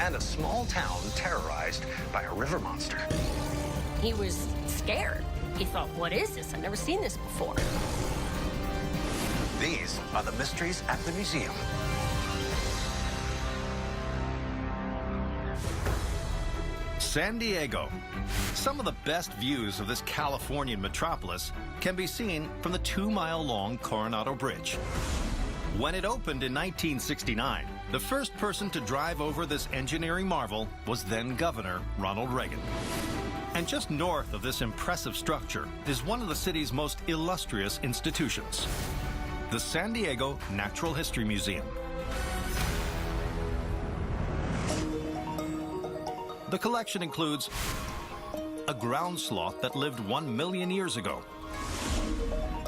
and a small town terrorized by a river monster. He was scared. He thought, what is this? I've never seen this before. These are the mysteries at the museum. San Diego. Some of the best views of this Californian metropolis can be seen from the 2-mile-long Coronado Bridge. When it opened in 1969, the first person to drive over this engineering marvel was then Governor Ronald Reagan. And just north of this impressive structure is one of the city's most illustrious institutions, the San Diego Natural History Museum. The collection includes a ground sloth that lived 1 million years ago,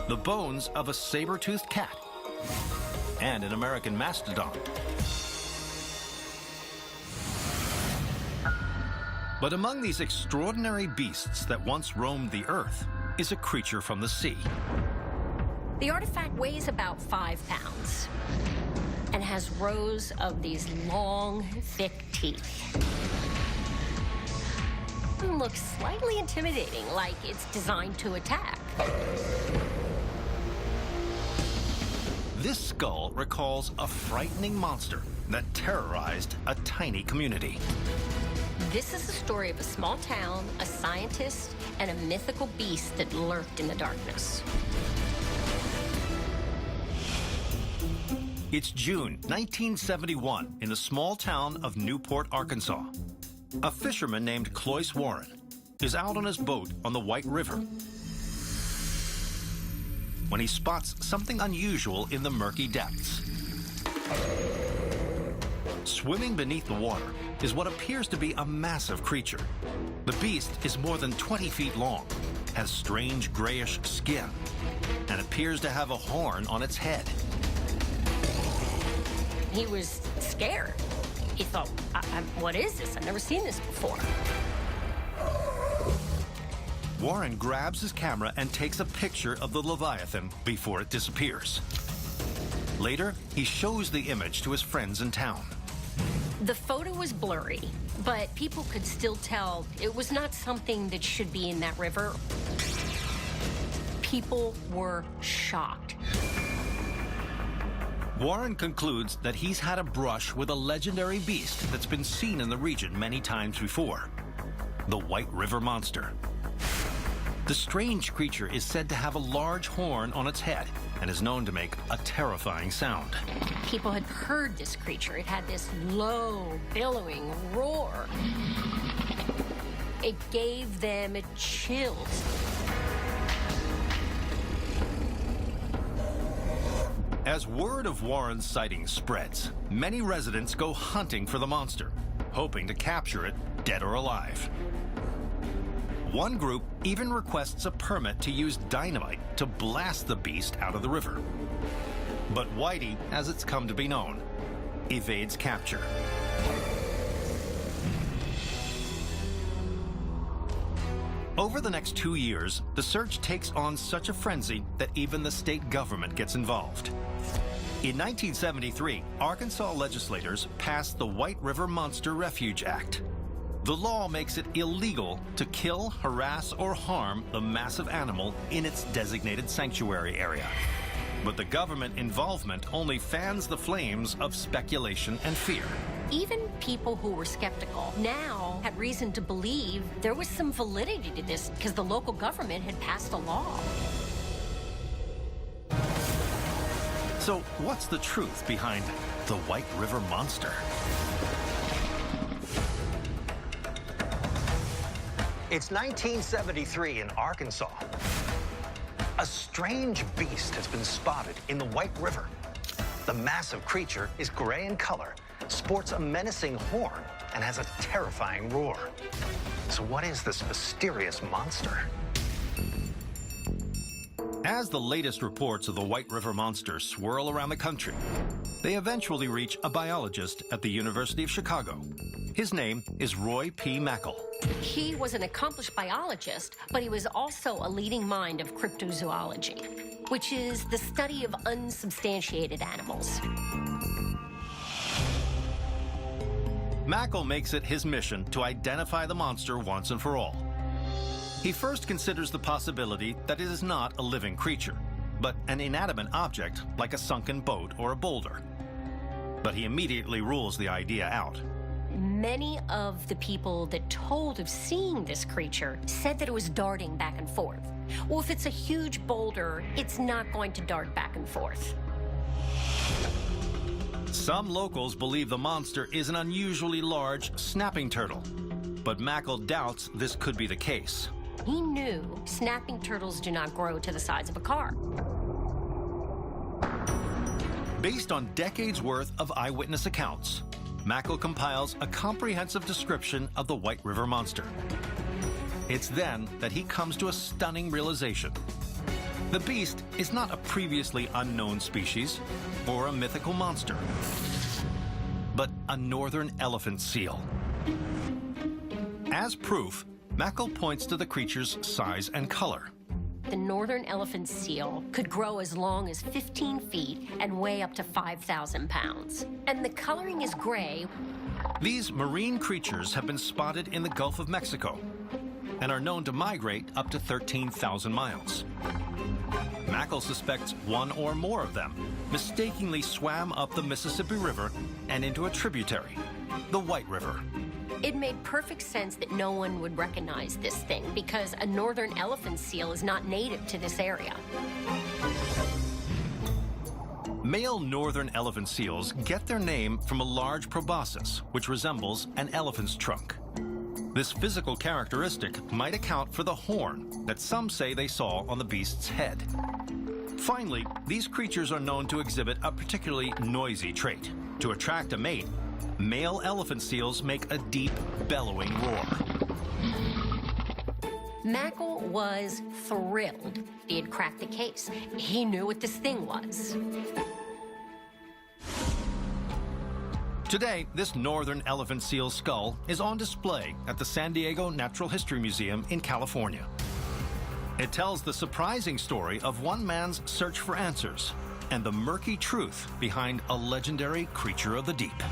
the bones of a saber-toothed cat, and an American mastodon. But among these extraordinary beasts that once roamed the earth is a creature from the sea. The artifact weighs about 5 pounds and has rows of these long, thick teeth. It looks slightly intimidating, like it's designed to attack. This skull recalls a frightening monster that terrorized a tiny community. This is the story of a small town, a scientist, and a mythical beast that lurked in the darkness. It's June 1971 in the small town of Newport, Arkansas. A fisherman named Cloyce Warren is out on his boat on the White River when he spots something unusual in the murky depths. Swimming beneath the water is what appears to be a massive creature. The beast is more than 20 feet long, has strange grayish skin, and appears to have a horn on its head. He was scared. He thought, what is this? I've never seen this before. Warren grabs his camera and takes a picture of the Leviathan before it disappears. Later, he shows the image to his friends in town. The photo was blurry, but people could still tell it was not something that should be in that river. People were shocked. Warren concludes that he's had a brush with a legendary beast that's been seen in the region many times before, the White River Monster. The strange creature is said to have a large horn on its head and is known to make a terrifying sound. People had heard this creature. It had this low, billowing roar. It gave them chills. As word of Warren's sighting spreads, many residents go hunting for the monster, hoping to capture it, dead or alive. One group even requests a permit to use dynamite to blast the beast out of the river. But Whitey, as it's come to be known, evades capture. Over the next 2 years, the search takes on such a frenzy that even the state government gets involved. In 1973, Arkansas legislators passed the White River Monster Refuge Act. The law makes it illegal to kill, harass, or harm the massive animal in its designated sanctuary area. But the government involvement only fans the flames of speculation and fear. Even people who were skeptical now had reason to believe there was some validity to this because the local government had passed a law. So what's the truth behind the White River Monster? It's 1973 in Arkansas. A strange beast has been spotted in the White River. The massive creature is gray in color, sports a menacing horn, and has a terrifying roar. So what is this mysterious monster? As the latest reports of the White River Monster swirl around the country, they eventually reach a biologist at the University of Chicago. His name is Roy P. Mackle. He was an accomplished biologist, but he was also a leading mind of cryptozoology, which is the study of unsubstantiated animals. Mackle makes it his mission to identify the monster once and for all. He first considers the possibility that it is not a living creature, but an inanimate object like a sunken boat or a boulder. But he immediately rules the idea out. Many of the people that told of seeing this creature said that it was darting back and forth. Well, if it's a huge boulder, it's not going to dart back and forth. Some locals believe the monster is an unusually large snapping turtle, but Mackle doubts this could be the case. He knew snapping turtles do not grow to the size of a car. Based on decades' worth of eyewitness accounts, Mackle compiles a comprehensive description of the White River monster. It's then that he comes to a stunning realization. The beast is not a previously unknown species or a mythical monster, but a northern elephant seal. As proof, Mackle points to the creature's size and color. The northern elephant seal could grow as long as 15 feet and weigh up to 5,000 pounds. And the coloring is gray. These marine creatures have been spotted in the Gulf of Mexico and are known to migrate up to 13,000 miles. Mackle suspects one or more of them mistakenly swam up the Mississippi River and into a tributary, the White River. It made perfect sense that no one would recognize this thing because a northern elephant seal is not native to this area. Male northern elephant seals get their name from a large proboscis, which resembles an elephant's trunk. This physical characteristic might account for the horn that some say they saw on the beast's head. Finally, these creatures are known to exhibit a particularly noisy trait. To attract a mate, male elephant seals make a deep, bellowing roar. Mackle was thrilled he had cracked the case. He knew what this thing was. Today, this northern elephant seal skull is on display at the San Diego Natural History Museum in California. It tells the surprising story of one man's search for answers and the murky truth behind a legendary creature of the deep.